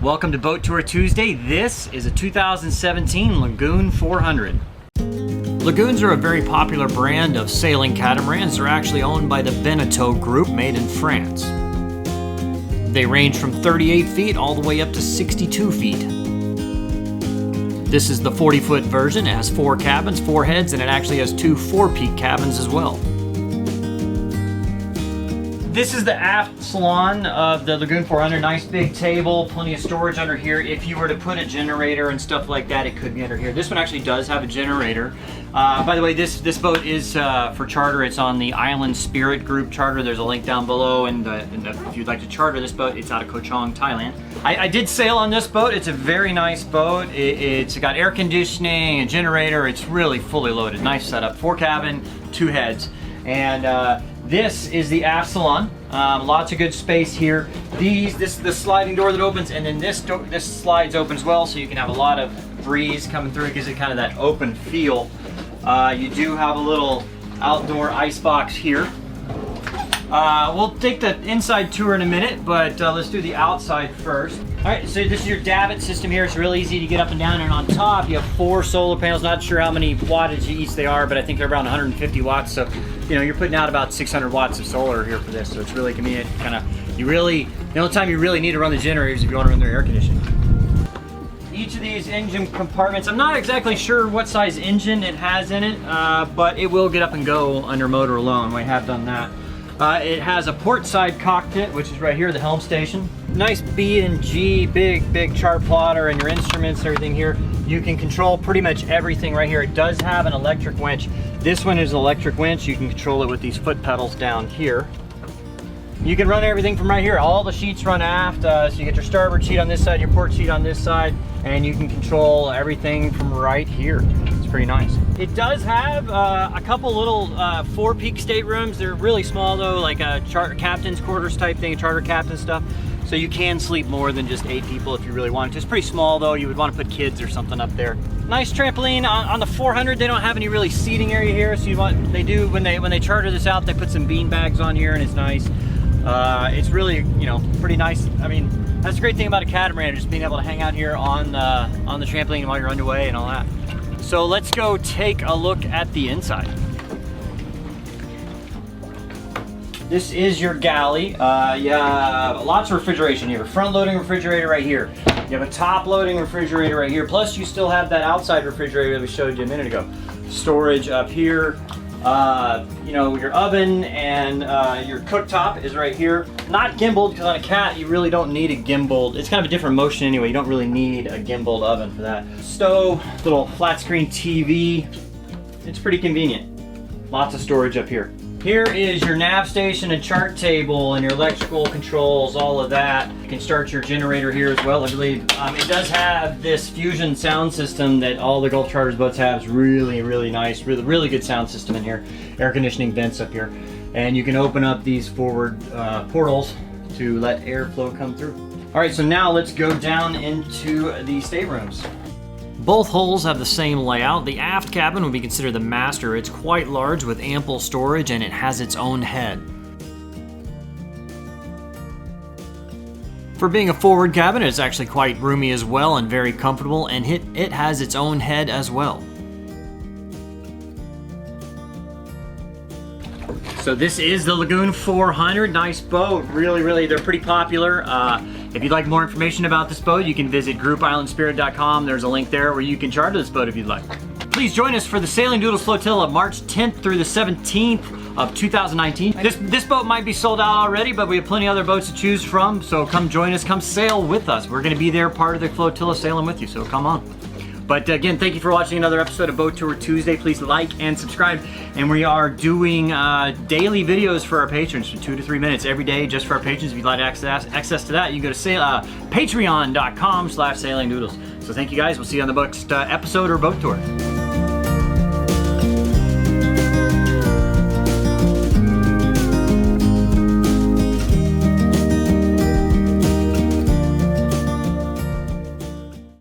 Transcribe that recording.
Welcome to Boat Tour Tuesday. This is a 2017 Lagoon 400. Lagoons are a very popular brand of sailing catamarans. They're actually owned by the Beneteau Group, made in France. They range from 38 feet all the way up to 62 feet. This is the 40-foot version. It has 4 cabins, 4 heads, and it actually has 2 4-peak cabins as well. This is the aft salon of the Lagoon 400. Nice big table, plenty of storage under here. If you were to put a generator and stuff like that, it could be under here. This one actually does have a generator. By the way, this boat is for charter. It's on the Island Spirit Group charter. There's a link down below, and if you'd like to charter this boat, it's out of Koh Chang, Thailand. I did sail on this boat. It's a very nice boat. It's got air conditioning, a generator. It's really fully loaded. Nice setup. 4 cabin, 2 heads. And this is the aft salon. Lots of good space here. This is the sliding door that opens, and then this slides open as well, so you can have a lot of breeze coming through. It gives it kind of that open feel. You do have a little outdoor ice box here. We'll take the inside tour in a minute, but let's do the outside first. All right, so this is your davit system here. It's really easy to get up and down, and on top you have 4 solar panels. Not sure how many wattage each they are, but I think they're around 150 watts. So, you know, you're putting out about 600 watts of solar here for this, so it's really convenient. The only time you really need to run the generator is if you want to run their air conditioning. Each of these engine compartments, I'm not exactly sure what size engine it has in it, but it will get up and go under motor alone. We have done that. It has a port side cockpit, which is right here, the helm station. Nice B&G, big chart plotter, and your instruments and everything here. You can control pretty much everything right here. It does have an electric winch. This one is an electric winch. You can control it with these foot pedals down here. You can run everything from right here. All the sheets run aft, so you get your starboard sheet on this side, your port sheet on this side, and you can control everything from right here. It's pretty nice. It does have a couple little 4-peak staterooms. They're really small though, like a charter captain's quarters type thing, charter captain stuff. So you can sleep more than just 8 people if you really want to. It's pretty small though. You would want to put kids or something up there. Nice trampoline on the 400. They don't have any really seating area here, so they do when they charter this out. They put some bean bags on here, and it's nice. It's really, you know, pretty nice. I mean, that's the great thing about a catamaran, just being able to hang out here on the trampoline while you're underway and all that. So let's go take a look at the inside. This is your galley. You have lots of refrigeration. You have a front loading refrigerator right here. You have a top loading refrigerator right here. Plus you still have that outside refrigerator that we showed you a minute ago. Storage up here. You know, your oven and your cooktop is right here. Not gimbaled, because on a cat you really don't need a gimbaled. It's kind of a different motion anyway. You don't really need a gimbaled oven for that. Stove, little flat screen TV. It's pretty convenient. Lots of storage up here. Here is your nav station and chart table and your electrical controls, all of that. You can start your generator here as well, I believe. It does have this Fusion sound system that all the Gulf Charters boats have. It's really nice, really good sound system in here. Air conditioning vents up here. And you can open up these forward portals to let airflow come through. All right, so now let's go down into the staterooms. Both hulls have the same layout. The aft cabin would be considered the master. It's quite large with ample storage, and it has its own head. For being a forward cabin, it's actually quite roomy as well and very comfortable, and it has its own head as well. So this is the Lagoon 400. Nice boat. Really, they're pretty popular. If you'd like more information about this boat, you can visit groupislandspirit.com. There's a link there where you can charter this boat if you'd like. Please join us for the Sailing Doodles Flotilla, March 10th through the 17th of 2019. This boat might be sold out already, but we have plenty of other boats to choose from, so come join us, come sail with us. We're gonna be there, part of the flotilla, sailing with you, so come on. But again, thank you for watching another episode of Boat Tour Tuesday. Please like and subscribe. And we are doing daily videos for our patrons for 2 to 3 minutes every day just for our patrons. If you'd like access to that, you can go to patreon.com/sailingdoodles. So thank you guys. We'll see you on the next episode or Boat Tour.